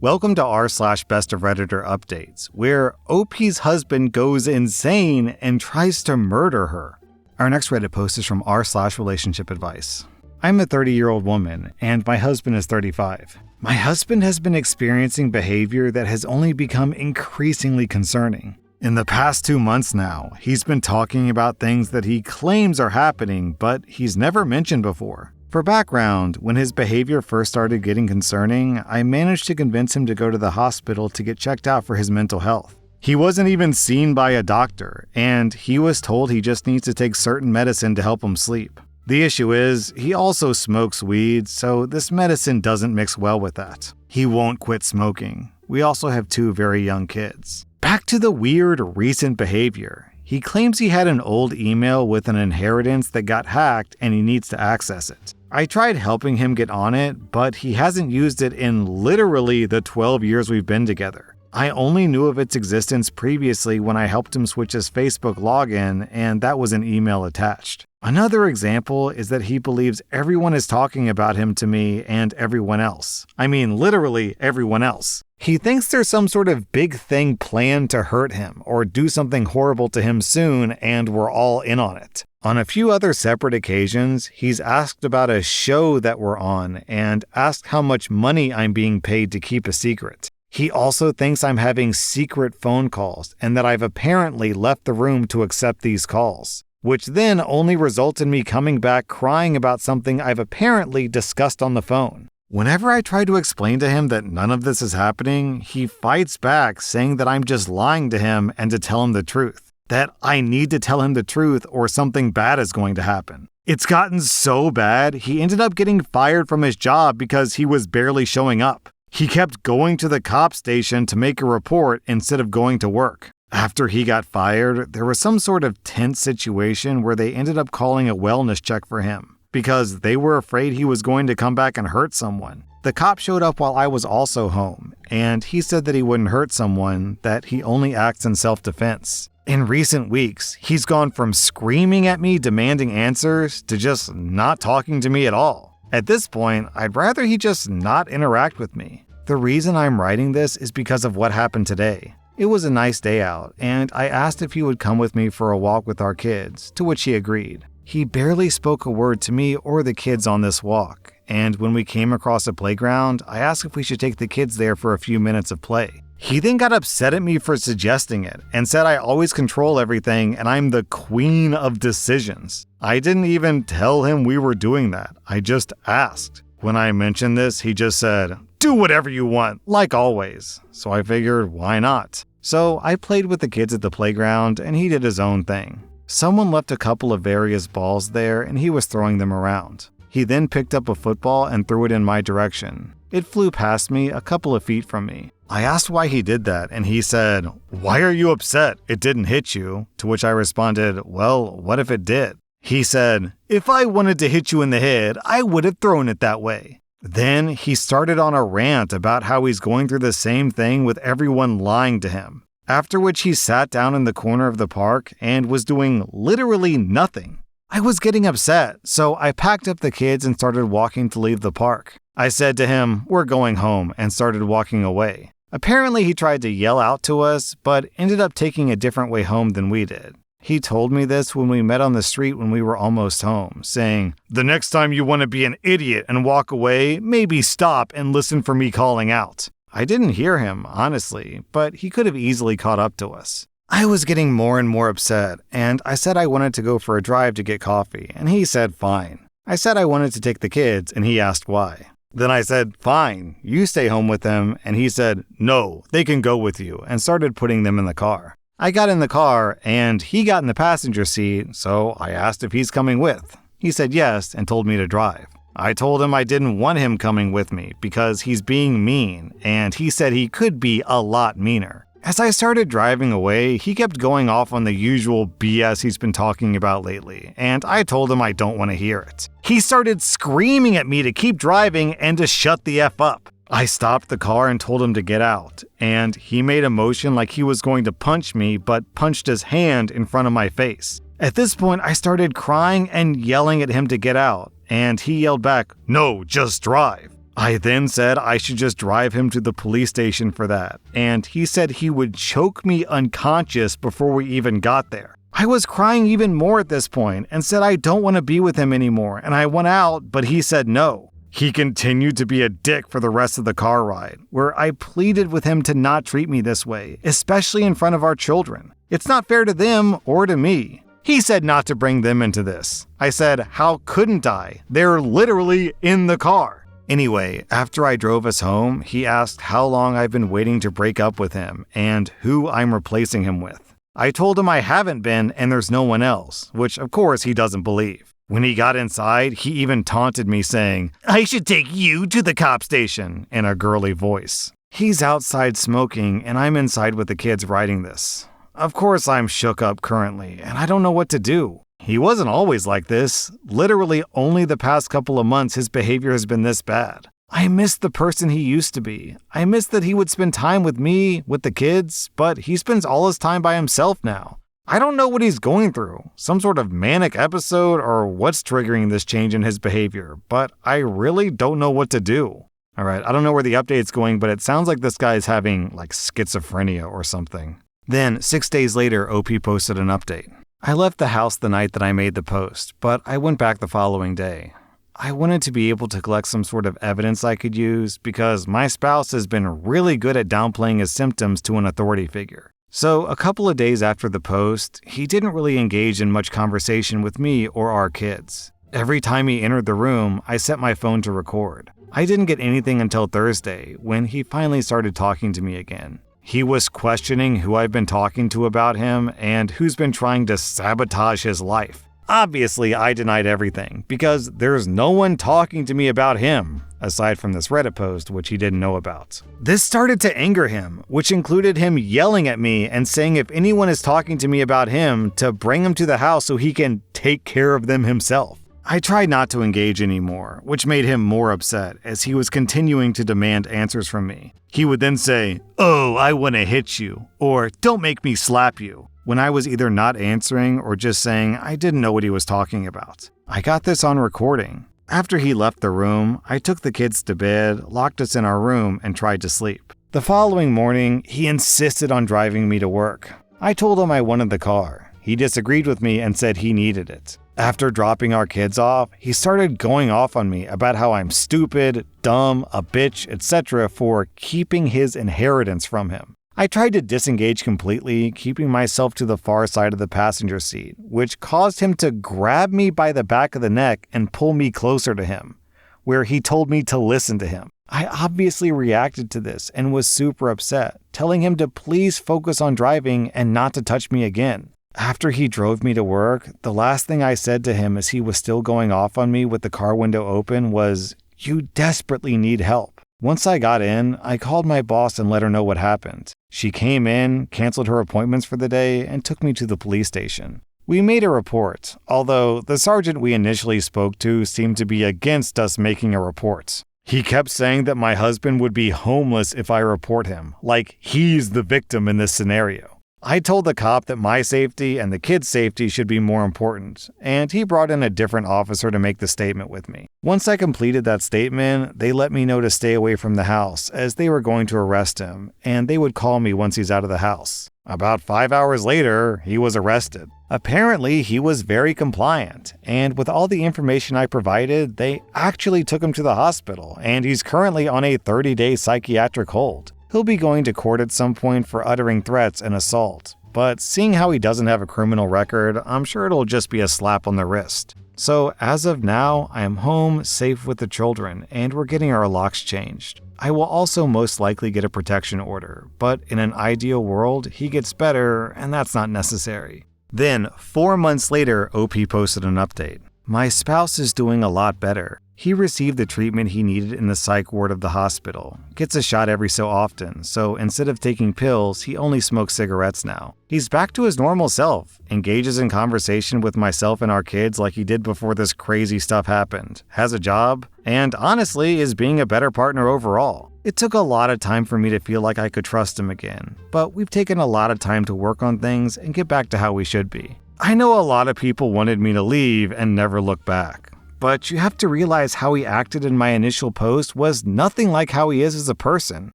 Welcome to r/Bestof Redditor updates, where OP's husband goes insane and tries to murder her. Our next Reddit post is from r/relationship advice. I'm a 30-year-old woman, and my husband is 35. My husband has been experiencing behavior that has only become increasingly concerning. In the past 2 months now, he's been talking about things that he claims are happening, but he's never mentioned before. For background, when his behavior first started getting concerning, I managed to convince him to go to the hospital to get checked out for his mental health. He wasn't even seen by a doctor, and he was told he just needs to take certain medicine to help him sleep. The issue is, he also smokes weed, so this medicine doesn't mix well with that. He won't quit smoking. We also have 2 very young kids. Back to the weird recent behavior. He claims he had an old email with an inheritance that got hacked and he needs to access it. I tried helping him get on it, but he hasn't used it in literally the 12 years we've been together. I only knew of its existence previously when I helped him switch his Facebook login, and that was an email attached. Another example is that he believes everyone is talking about him to me and everyone else. I mean, literally everyone else. He thinks there's some sort of big thing planned to hurt him or do something horrible to him soon, and we're all in on it. On a few other separate occasions, he's asked about a show that we're on and asked how much money I'm being paid to keep a secret. He also thinks I'm having secret phone calls and that I've apparently left the room to accept these calls, which then only results in me coming back crying about something I've apparently discussed on the phone. Whenever I try to explain to him that none of this is happening, he fights back saying that I'm just lying to him and to tell him the truth. That I need to tell him the truth or something bad is going to happen. It's gotten so bad, he ended up getting fired from his job because he was barely showing up. He kept going to the cop station to make a report instead of going to work. After he got fired, there was some sort of tense situation where they ended up calling a wellness check for him because they were afraid he was going to come back and hurt someone. The cop showed up while I was also home, and he said that he wouldn't hurt someone, that he only acts in self-defense. In recent weeks, he's gone from screaming at me demanding answers to just not talking to me at all. At this point, I'd rather he just not interact with me. The reason I'm writing this is because of what happened today. It was a nice day out, and I asked if he would come with me for a walk with our kids, to which he agreed. He barely spoke a word to me or the kids on this walk, and when we came across a playground, I asked if we should take the kids there for a few minutes of play. He then got upset at me for suggesting it and said I always control everything and I'm the queen of decisions. I didn't even tell him we were doing that. I just asked. When I mentioned this, he just said, "Do whatever you want, like always." So I figured, why not? So I played with the kids at the playground and he did his own thing. Someone left a couple of various balls there and he was throwing them around. He then picked up a football and threw it in my direction. It flew past me a couple of feet from me. I asked why he did that, and he said, "Why are you upset? It didn't hit you." To which I responded, "Well, what if it did?" He said, "If I wanted to hit you in the head, I would have thrown it that way." Then he started on a rant about how he's going through the same thing with everyone lying to him. After which he sat down in the corner of the park and was doing literally nothing. I was getting upset, so I packed up the kids and started walking to leave the park. I said to him, "We're going home," and started walking away. Apparently he tried to yell out to us, but ended up taking a different way home than we did. He told me this when we met on the street when we were almost home, saying, "The next time you want to be an idiot and walk away, maybe stop and listen for me calling out." I didn't hear him, honestly, but he could have easily caught up to us. I was getting more and more upset, and I said I wanted to go for a drive to get coffee, and he said fine. I said I wanted to take the kids, and he asked why. Then I said, "Fine, you stay home with them," and he said, "No, they can go with you," and started putting them in the car. I got in the car, and he got in the passenger seat, so I asked if he's coming with. He said yes, and told me to drive. I told him I didn't want him coming with me because he's being mean, and he said he could be a lot meaner. As I started driving away, he kept going off on the usual BS he's been talking about lately, and I told him I don't want to hear it. He started screaming at me to keep driving and to shut the F up. I stopped the car and told him to get out, and he made a motion like he was going to punch me, but punched his hand in front of my face. At this point, I started crying and yelling at him to get out, and he yelled back, "No, just drive." I then said I should just drive him to the police station for that, and he said he would choke me unconscious before we even got there. I was crying even more at this point and said I don't want to be with him anymore, and I went out, but he said no. He continued to be a dick for the rest of the car ride, where I pleaded with him to not treat me this way, especially in front of our children. It's not fair to them or to me. He said not to bring them into this. I said, how couldn't I? They're literally in the car. Anyway, after I drove us home, he asked how long I've been waiting to break up with him and who I'm replacing him with. I told him I haven't been and there's no one else, which of course he doesn't believe. When he got inside, he even taunted me saying, I should take you to the cop station, in a girly voice. He's outside smoking and I'm inside with the kids writing this. Of course I'm shook up currently and I don't know what to do. He wasn't always like this. Literally only the past couple of months his behavior has been this bad. I miss the person he used to be. I miss that he would spend time with me, with the kids, but he spends all his time by himself now. I don't know what he's going through, some sort of manic episode or what's triggering this change in his behavior, but I really don't know what to do. Alright, I don't know where the update's going, but it sounds like this guy's having like schizophrenia or something. Then, 6 days later, OP posted an update. I left the house the night that I made the post, but I went back the following day. I wanted to be able to collect some sort of evidence I could use because my spouse has been really good at downplaying his symptoms to an authority figure. So a couple of days after the post, he didn't really engage in much conversation with me or our kids. Every time he entered the room, I set my phone to record. I didn't get anything until Thursday, when he finally started talking to me again. He was questioning who I've been talking to about him and who's been trying to sabotage his life. Obviously, I denied everything, because there's no one talking to me about him, aside from this Reddit post, which he didn't know about. This started to anger him, which included him yelling at me and saying if anyone is talking to me about him, to bring him to the house so he can take care of them himself. I tried not to engage anymore, which made him more upset, as he was continuing to demand answers from me. He would then say, "Oh, I want to hit you," or "Don't make me slap you," when I was either not answering or just saying I didn't know what he was talking about. I got this on recording. After he left the room, I took the kids to bed, locked us in our room, and tried to sleep. The following morning, he insisted on driving me to work. I told him I wanted the car. He disagreed with me and said he needed it. After dropping our kids off, he started going off on me about how I'm stupid, dumb, a bitch, etc. for keeping his inheritance from him. I tried to disengage completely, keeping myself to the far side of the passenger seat, which caused him to grab me by the back of the neck and pull me closer to him, where he told me to listen to him. I obviously reacted to this and was super upset, telling him to please focus on driving and not to touch me again. After he drove me to work, the last thing I said to him as he was still going off on me with the car window open was, "You desperately need help." Once I got in, I called my boss and let her know what happened. She came in, canceled her appointments for the day, and took me to the police station. We made a report, although the sergeant we initially spoke to seemed to be against us making a report. He kept saying that my husband would be homeless if I report him, like he's the victim in this scenario. I told the cop that my safety and the kids' safety should be more important, and he brought in a different officer to make the statement with me. Once I completed that statement, they let me know to stay away from the house as they were going to arrest him, and they would call me once he's out of the house. About 5 hours later, he was arrested. Apparently, he was very compliant, and with all the information I provided, they actually took him to the hospital, and he's currently on a 30-day psychiatric hold. He'll be going to court at some point for uttering threats and assault, but seeing how he doesn't have a criminal record, I'm sure it'll just be a slap on the wrist. So as of now, I am home, safe with the children, and we're getting our locks changed. I will also most likely get a protection order, but in an ideal world, he gets better, and that's not necessary. Then, 4 months later, OP posted an update. My spouse is doing a lot better. He received the treatment he needed in the psych ward of the hospital, gets a shot every so often, so instead of taking pills, he only smokes cigarettes now. He's back to his normal self, engages in conversation with myself and our kids like he did before this crazy stuff happened, has a job, and honestly is being a better partner overall. It took a lot of time for me to feel like I could trust him again, but we've taken a lot of time to work on things and get back to how we should be. I know a lot of people wanted me to leave and never look back. but you have to realize how he acted in my initial post was nothing like how he is as a person.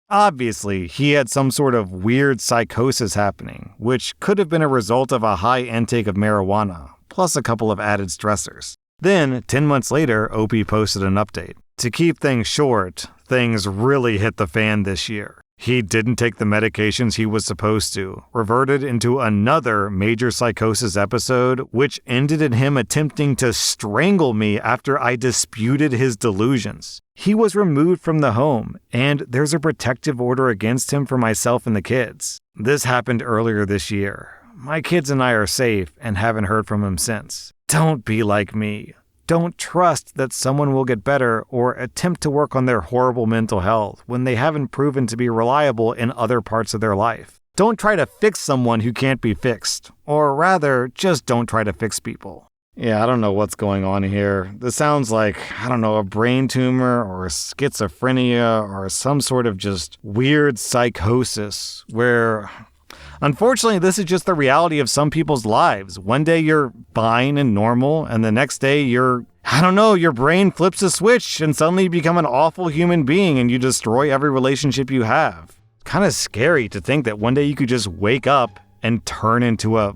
Obviously, he had some sort of weird psychosis happening, which could have been a result of a high intake of marijuana, plus a couple of added stressors. Then, 10 months later, OP posted an update. To keep things short, things really hit the fan this year. He didn't take the medications he was supposed to, reverted into another major psychosis episode, which ended in him attempting to strangle me after I disputed his delusions. He was removed from the home, and there's a protective order against him for myself and the kids. This happened earlier this year. My kids and I are safe and haven't heard from him since. Don't be like me. Don't trust that someone will get better or attempt to work on their horrible mental health when they haven't proven to be reliable in other parts of their life. Don't try to fix someone who can't be fixed. Or rather, just don't try to fix people. Yeah, I don't know what's going on here. This sounds like, a brain tumor or schizophrenia or some sort of just weird psychosis where... Unfortunately, this is just the reality of some people's lives. One day you're fine and normal, and the next day your brain flips a switch and suddenly you become an awful human being and you destroy every relationship you have. Kind of scary to think that one day you could just wake up and turn into a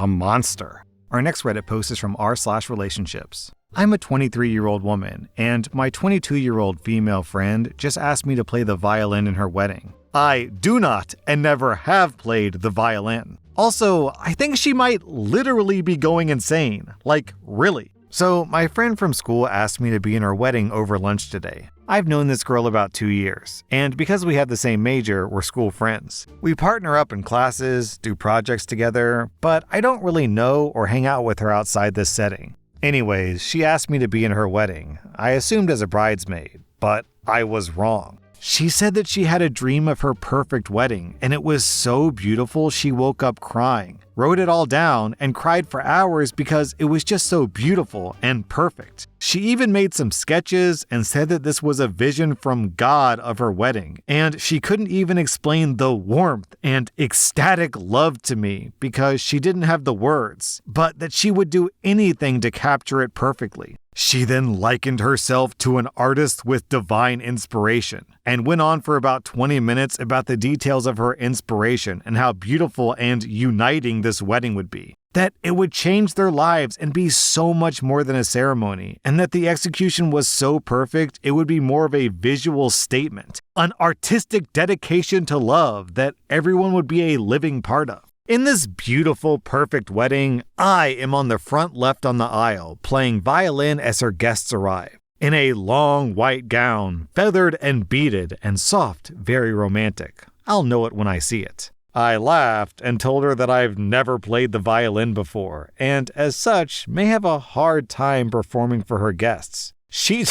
monster. Our next Reddit post is from rSlash I'm a 23-year-old woman, and my 22-year-old female friend just asked me to play the violin in her wedding. I do not and never have played the violin. Also, I think she might literally be going insane. Like, really. So, my friend from school asked me to be in her wedding over lunch today. I've known this girl about 2 years, and because we have the same major, we're school friends. We partner up in classes, do projects together, but I don't really know or hang out with her outside this setting. Anyways, she asked me to be in her wedding. I assumed as a bridesmaid, but I was wrong. She said that she had a dream of her perfect wedding, and it was so beautiful she woke up crying, wrote it all down, and cried for hours because it was just so beautiful and perfect. She even made some sketches and said that this was a vision from God of her wedding, and she couldn't even explain the warmth and ecstatic love to me because she didn't have the words, but that she would do anything to capture it perfectly. She then likened herself to an artist with divine inspiration and went on for about 20 minutes about the details of her inspiration and how beautiful and uniting this wedding would be. That it would change their lives and be so much more than a ceremony, and that the execution was so perfect it would be more of a visual statement, an artistic dedication to love that everyone would be a living part of. In this beautiful, perfect wedding, I am on the front left on the aisle, playing violin as her guests arrive. In a long white gown, feathered and beaded, and soft, very romantic. I'll know it when I see it. I laughed and told her that I've never played the violin before, and as such, may have a hard time performing for her guests. She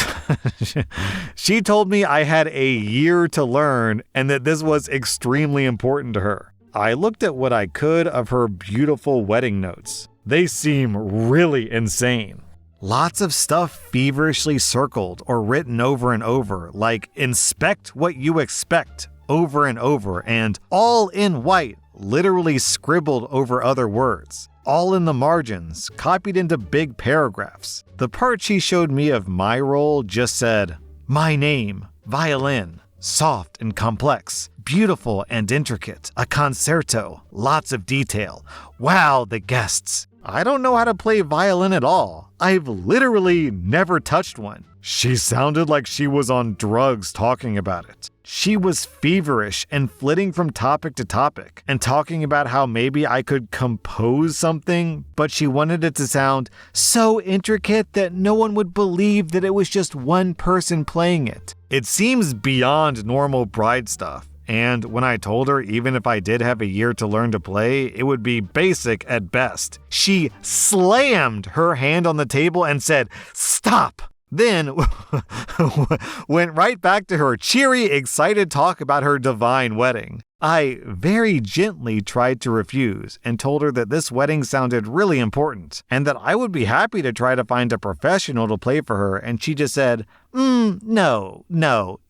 told me I had a year to learn and that this was extremely important to her. I looked at what I could of her beautiful wedding notes. They seem really insane. Lots of stuff feverishly circled or written over and over, like "inspect what you expect" over and over, and "all in white" literally scribbled over other words. All in the margins, copied into big paragraphs. The part she showed me of my role just said, "My name, violin, soft and complex, beautiful and intricate, a concerto, lots of detail. Wow, the guests." I don't know how to play violin at all. I've literally never touched one. She sounded like she was on drugs talking about it. She was feverish and flitting from topic to topic and talking about how maybe I could compose something, but she wanted it to sound so intricate that no one would believe that it was just one person playing it. It seems beyond normal bride stuff. And when I told her even if I did have a year to learn to play, it would be basic at best, she slammed her hand on the table and said, "Stop!" Then went right back to her cheery, excited talk about her divine wedding. I very gently tried to refuse and told her that this wedding sounded really important and that I would be happy to try to find a professional to play for her, and she just said, No,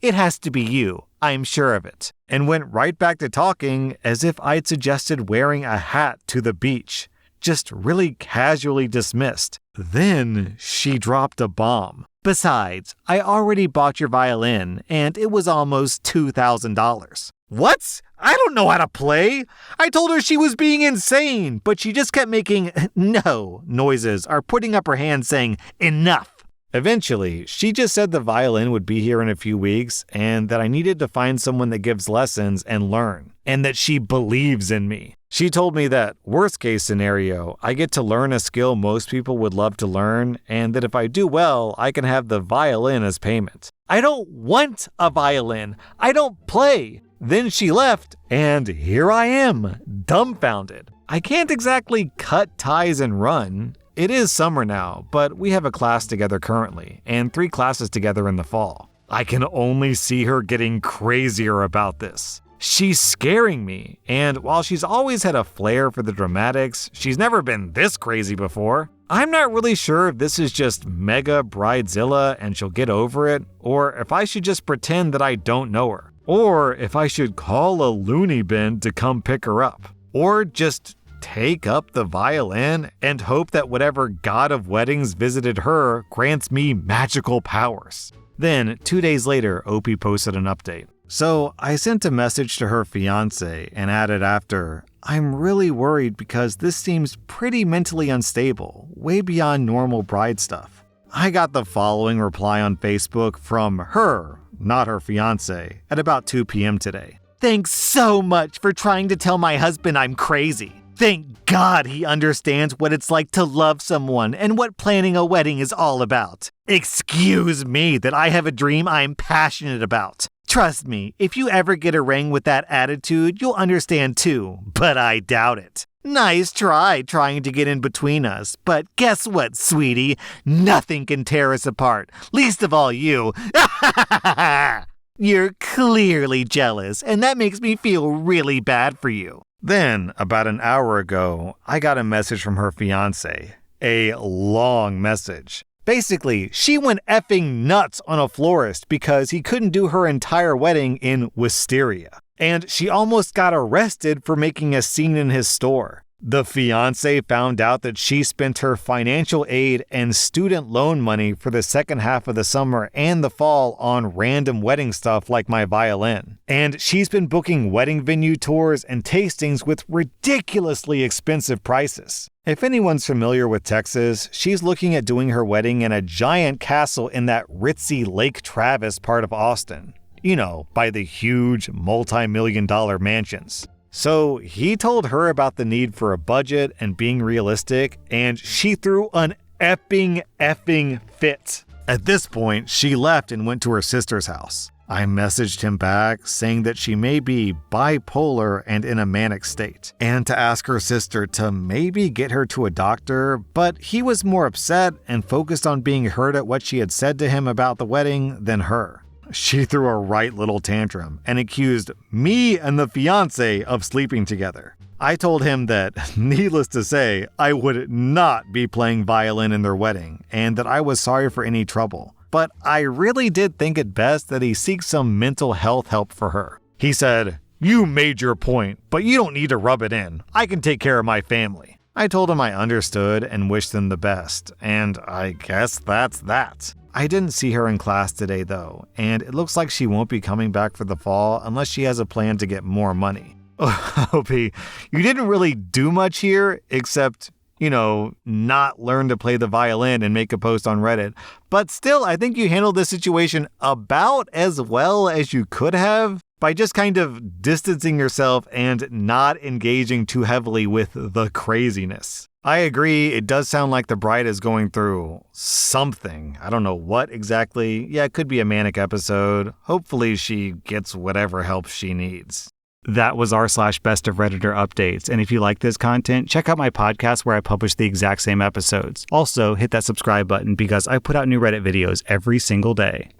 it has to be you. I'm sure of it," and went right back to talking as if I'd suggested wearing a hat to the beach. just really casually dismissed. Then she dropped a bomb. Besides, I already bought your violin, and it was almost $2,000. What? I don't know how to play. I told her she was being insane, but she just kept making no noises or putting up her hand saying, enough. Eventually, she just said the violin would be here in a few weeks and that I needed to find someone that gives lessons and learn, and that she believes in me. She told me that, worst case scenario, I get to learn a skill most people would love to learn, and that if I do well, I can have the violin as payment. I don't want a violin. I don't play. Then she left, and here I am, dumbfounded. I can't exactly cut ties and run. It is summer now, but we have a class together currently, and 3 classes together in the fall. I can only see her getting crazier about this. She's scaring me, and while she's always had a flair for the dramatics, she's never been this crazy before. I'm not really sure if this is just mega bridezilla and she'll get over it, or if I should just pretend that I don't know her, or if I should call a loony bin to come pick her up, or just take up the violin and hope that whatever god of weddings visited her grants me magical powers. Then, 2 days later, Opie posted an update. So I sent a message to her fiance and added after, I'm really worried because this seems pretty mentally unstable, way beyond normal bride stuff. I got the following reply on Facebook from her, not her fiance, at about 2 p.m. today. Thanks so much for trying to tell my husband I'm crazy. Thank God he understands what it's like to love someone and what planning a wedding is all about. Excuse me that I have a dream I'm passionate about. Trust me, if you ever get a ring with that attitude, you'll understand too, but I doubt it. Nice try trying to get in between us, but guess what, sweetie? Nothing can tear us apart, least of all you. You're clearly jealous, and that makes me feel really bad for you. Then, about an hour ago, I got a message from her fiance. A long message. Basically, she went effing nuts on a florist because he couldn't do her entire wedding in wisteria. And she almost got arrested for making a scene in his store. The fiance found out that she spent her financial aid and student loan money for the second half of the summer and the fall on random wedding stuff like my violin. And she's been booking wedding venue tours and tastings with ridiculously expensive prices. If anyone's familiar with Texas, she's looking at doing her wedding in a giant castle in that ritzy Lake Travis part of Austin. You know, by the huge multi-million-dollar mansions. So he told her about the need for a budget and being realistic, and she threw an effing fit. At this point, she left and went to her sister's house. I messaged him back saying that she may be bipolar and in a manic state, and to ask her sister to maybe get her to a doctor, but he was more upset and focused on being hurt at what she had said to him about the wedding than her. She threw a right little tantrum and accused me and the fiance of sleeping together. I told him that, needless to say, I would not be playing violin in their wedding and that I was sorry for any trouble. But I really did think it best that he seek some mental health help for her. He said, "You made your point, but you don't need to rub it in. I can take care of my family." I told him I understood and wished them the best, and I guess that's that. I didn't see her in class today though, and it looks like she won't be coming back for the fall unless she has a plan to get more money. Opie, you didn't really do much here except, not learn to play the violin and make a post on Reddit. But still, I think you handled this situation about as well as you could have by just kind of distancing yourself and not engaging too heavily with the craziness. I agree, it does sound like the bride is going through something. I don't know what exactly. Yeah, it could be a manic episode. Hopefully she gets whatever help she needs. That was r/Best of Redditor updates. And if you like this content, check out my podcast where I publish the exact same episodes. Also, hit that subscribe button because I put out new Reddit videos every single day.